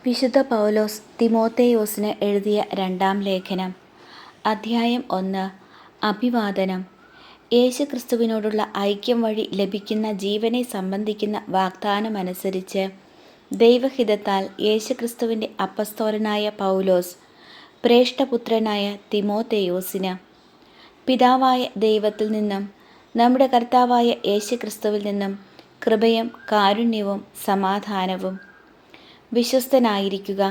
വിശുദ്ധ പൗലോസ് തിമോഥെയോസിന് എഴുതിയ രണ്ടാം ലേഖനം, അധ്യായം 1. അഭിവാദനം. യേശുക്രിസ്തുവിനോടുള്ള ഐക്യം വഴി ലഭിക്കുന്ന ജീവനെ സംബന്ധിക്കുന്ന വാഗ്ദാനമനുസരിച്ച് ദൈവഹിതത്താൽ യേശുക്രിസ്തുവിൻ്റെ അപ്പസ്തോലനായ പൗലോസ്, ശ്രേഷ്ഠപുത്രനായ തിമോഥെയോസിന്, പിതാവായ ദൈവത്തിൽ നിന്നും നമ്മുടെ കർത്താവായ യേശുക്രിസ്തുവിൽ നിന്നും കൃപയും കാരുണ്യവും സമാധാനവും. വിശ്വസ്തനായിരിക്കുക.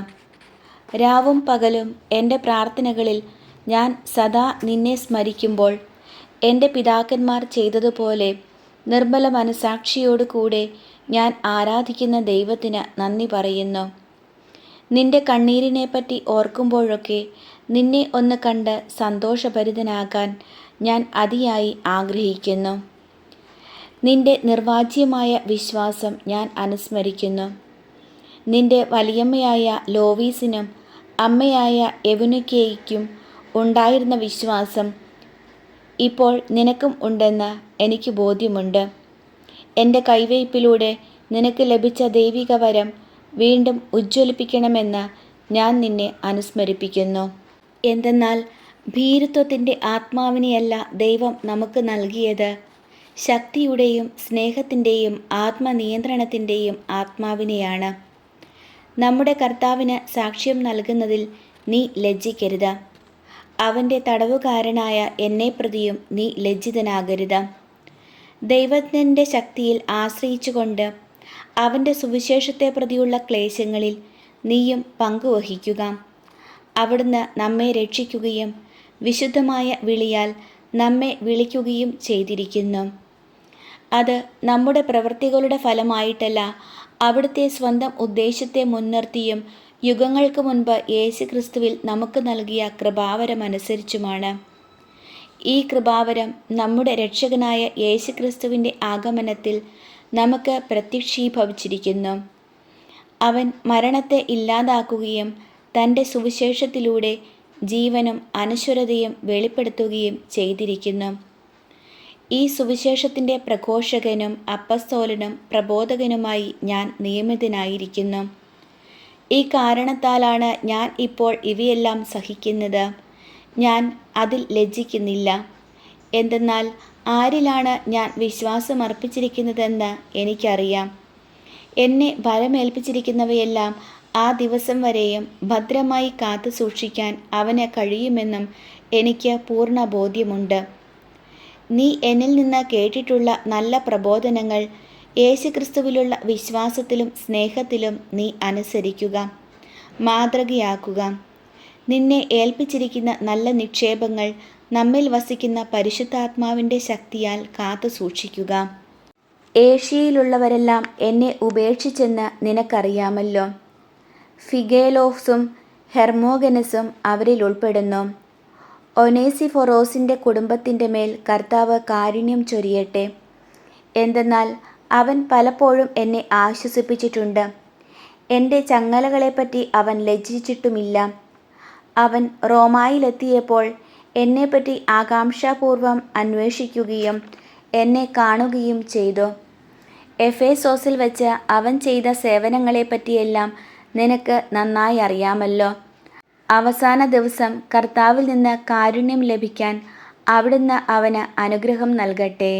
രാവും പകലും എൻ്റെ പ്രാർത്ഥനകളിൽ ഞാൻ സദാ നിന്നെ സ്മരിക്കുമ്പോൾ, എൻ്റെ പിതാക്കന്മാർ ചെയ്തതുപോലെ നിർമ്മല മനസാക്ഷിയോടുകൂടെ ഞാൻ ആരാധിക്കുന്ന ദൈവത്തിന് നന്ദി പറയുന്നു. നിന്റെ കണ്ണീരിനെപ്പറ്റി ഓർക്കുമ്പോഴൊക്കെ നിന്നെ ഒന്ന് കണ്ട് സന്തോഷഭരിതനാകാൻ ഞാൻ അതിയായി ആഗ്രഹിക്കുന്നു. നിന്റെ നിർവാജ്യമായ വിശ്വാസം ഞാൻ അനുസ്മരിക്കുന്നു. നിന്റെ വലിയമ്മയായ ലോവീസിനും അമ്മയായ എവുനിക്കയ്ക്കും ഉണ്ടായിരുന്ന വിശ്വാസം ഇപ്പോൾ നിനക്കും ഉണ്ടെന്ന് എനിക്ക് ബോധ്യമുണ്ട്. എൻ്റെ കൈവയ്പിലൂടെ നിനക്ക് ലഭിച്ച ദൈവിക വരം വീണ്ടും ഉജ്ജ്വലിപ്പിക്കണമെന്ന് ഞാൻ നിന്നെ അനുസ്മരിപ്പിക്കുന്നു. എന്തെന്നാൽ ഭീരുത്വത്തിൻ്റെ ആത്മാവിനെയല്ല ദൈവം നമുക്ക് നൽകിയത്, ശക്തിയുടെയും സ്നേഹത്തിൻ്റെയും ആത്മനിയന്ത്രണത്തിൻ്റെയും ആത്മാവിനെയാണ്. നമ്മുടെ കർത്താവിന് സാക്ഷ്യം നൽകുന്നതിൽ നീ ലജ്ജിക്കരുത്. അവൻ്റെ തടവുകാരനായ എന്നെ പ്രതിയും നീ ലജ്ജിതനാകരുത്. ദൈവത്തിൻ്റെ ശക്തിയിൽ ആശ്രയിച്ചുകൊണ്ട് അവൻ്റെ സുവിശേഷത്തെ പ്രതിയുള്ള ക്ലേശങ്ങളിൽ നീയും പങ്കുവഹിക്കുക. അവിടുന്ന് നമ്മെ രക്ഷിക്കുകയും വിശുദ്ധമായ വിളിയാൽ നമ്മെ വിളിക്കുകയും ചെയ്തിരിക്കുന്നു. അത് നമ്മുടെ പ്രവൃത്തികളുടെ ഫലമായിട്ടല്ല, അവിടുത്തെ സ്വന്തം ഉദ്ദേശത്തെ മുൻനിർത്തിയും യുഗങ്ങൾക്ക് മുൻപ് യേശുക്രിസ്തുവിൽ നമുക്ക് നൽകിയ കൃപാവരമനുസരിച്ചുമാണ്. ഈ കൃപാവരം നമ്മുടെ രക്ഷകനായ യേശുക്രിസ്തുവിൻ്റെ ആഗമനത്തിൽ നമുക്ക് പ്രത്യക്ഷീഭവിച്ചിരിക്കുന്നു. അവൻ മരണത്തെ ഇല്ലാതാക്കുകയും തൻ്റെ സുവിശേഷത്തിലൂടെ ജീവനും അനശ്വരതയും വെളിപ്പെടുത്തുകയും ചെയ്തിരിക്കുന്നു. ഈ സുവിശേഷത്തിൻ്റെ പ്രഘോഷകനും അപ്പസ്തോലനും പ്രബോധകനുമായി ഞാൻ നിയമിതനായിരിക്കുന്നു. ഈ കാരണത്താലാണ് ഞാൻ ഇപ്പോൾ ഇവയെല്ലാം സഹിക്കുന്നത്. ഞാൻ അതിൽ ലജ്ജിക്കുന്നില്ല. എന്തെന്നാൽ ആരിലാണ് ഞാൻ വിശ്വാസമർപ്പിച്ചിരിക്കുന്നതെന്ന് എനിക്കറിയാം. എന്നെ ഭരമേൽപ്പിച്ചിരിക്കുന്നവയെല്ലാം ആ ദിവസം വരെയും ഭദ്രമായി കാത്തു സൂക്ഷിക്കാൻ അവന് കഴിയുമെന്നും എനിക്ക് പൂർണ്ണ ബോധ്യമുണ്ട്. നീ എന്നിൽ നിന്ന് കേട്ടിട്ടുള്ള നല്ല പ്രബോധനങ്ങൾ യേശുക്രിസ്തുവിലുള്ള വിശ്വാസത്തിലും സ്നേഹത്തിലും നീ അനുസരിക്കുക, മാതൃകയാക്കുക. നിന്നെ ഏൽപ്പിച്ചിരിക്കുന്ന നല്ല നിക്ഷേപങ്ങൾ നമ്മിൽ വസിക്കുന്ന പരിശുദ്ധാത്മാവിൻ്റെ ശക്തിയാൽ കാത്തു സൂക്ഷിക്കുക. ഏഷ്യയിലുള്ളവരെല്ലാം എന്നെ ഉപേക്ഷിച്ചെന്ന് നിനക്കറിയാമല്ലോ. ഫിഗേലോസും ഹെർമോഗനസും അവരിൽ ഉൾപ്പെടുന്നു. ഒനേസിഫൊറോസിൻ്റെ കുടുംബത്തിൻ്റെ മേൽ കർത്താവ് കാരുണ്യം ചൊരിയട്ടെ. എന്തെന്നാൽ അവൻ പലപ്പോഴും എന്നെ ആശ്വസിപ്പിച്ചിട്ടുണ്ട്. എൻ്റെ ചങ്ങലകളെപ്പറ്റി അവൻ ലജ്ജിച്ചിട്ടുമില്ല. അവൻ റോമായിലെത്തിയപ്പോൾ എന്നെപ്പറ്റി ആകാംക്ഷാപൂർവം അന്വേഷിക്കുകയും എന്നെ കാണുകയും ചെയ്തു. എഫേസോസിൽ വച്ച് അവൻ ചെയ്ത സേവനങ്ങളെപ്പറ്റിയെല്ലാം നിനക്ക് നന്നായി അറിയാമല്ലോ. അവസാന ദിവസം കർത്താവിൽ നിന്ന് കാരുണ്യം ലഭിക്കാൻ അവിടുന്ന് അവന് അനുഗ്രഹം നൽകട്ടെ.